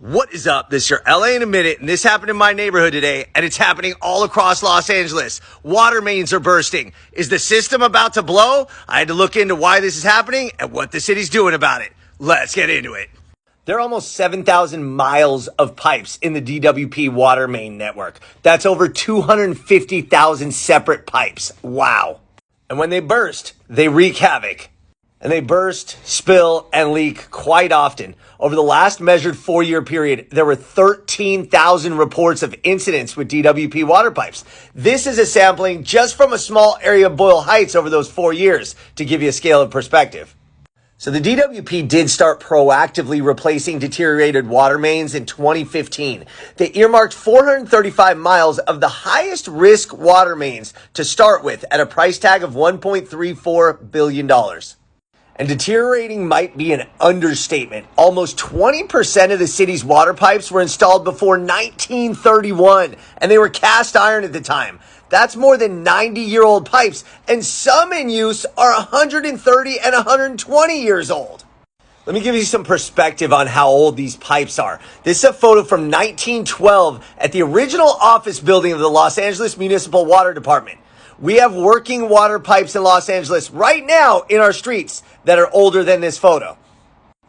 What is up? This is your LA in a minute, and this happened in my neighborhood today, and it's happening all across Los Angeles. Water mains are bursting. Is the system about to blow? I had to look into why this is happening and what the city's doing about it. Let's get into it. There are almost 7,000 miles of pipes in the DWP water main network. That's over 250,000 separate pipes. Wow. And when they burst, they wreak havoc. And they burst, spill, and leak quite often. Over the last measured 4-year period, there were 13,000 reports of incidents with DWP water pipes. This is a sampling just from a small area of Boyle Heights over those 4 years, to give you a scale of perspective. So the DWP did start proactively replacing deteriorated water mains in 2015. They earmarked 435 miles of the highest risk water mains to start with at a price tag of $1.34 billion. And deteriorating might be an understatement. Almost 20% of the city's water pipes were installed before 1931, and they were cast iron at the time. That's more than 90-year-old pipes, and some in use are 130 and 120 years old. Let me give you some perspective on how old these pipes are. This is a photo from 1912 at the original office building of the Los Angeles Municipal Water Department. We have working water pipes in Los Angeles right now in our streets that are older than this photo.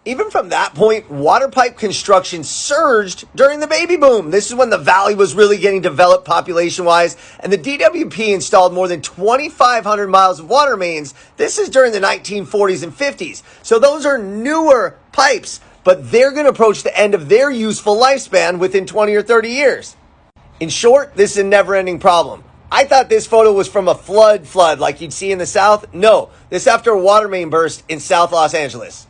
Even from that point, water pipe construction surged during the baby boom. This is when the valley was really getting developed population-wise, and the DWP installed more than 2,500 miles of water mains. This is during the 1940s and 50s. So those are newer pipes, but they're going to approach the end of their useful lifespan within 20 or 30 years. In short, this is a never-ending problem. I thought this photo was from a flood like you'd see in the South. No, this after a water main burst in South Los Angeles.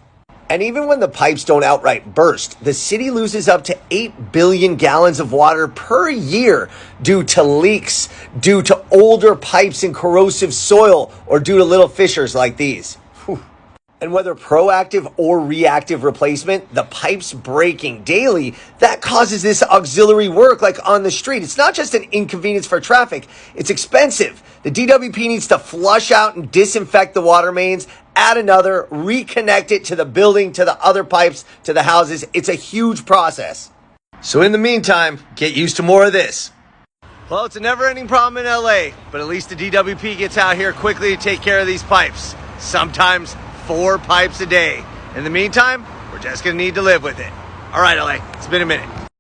And even when the pipes don't outright burst, the city loses up to 8 billion gallons of water per year due to leaks, due to older pipes in corrosive soil, or due to little fissures like these. Whew. And whether proactive or reactive replacement, the pipes breaking daily, that causes this auxiliary work like on the street. It's not just an inconvenience for traffic, it's expensive. The DWP needs to flush out and disinfect the water mains, add another, reconnect it to the building, to the other pipes, to the houses. It's a huge process. So in the meantime, get used to more of this. Well, it's a never-ending problem in LA, but at least the DWP gets out here quickly to take care of these pipes. Sometimes 4 pipes a day. In the meantime, we're just going to need to live with it. All right, LA, it's been a minute.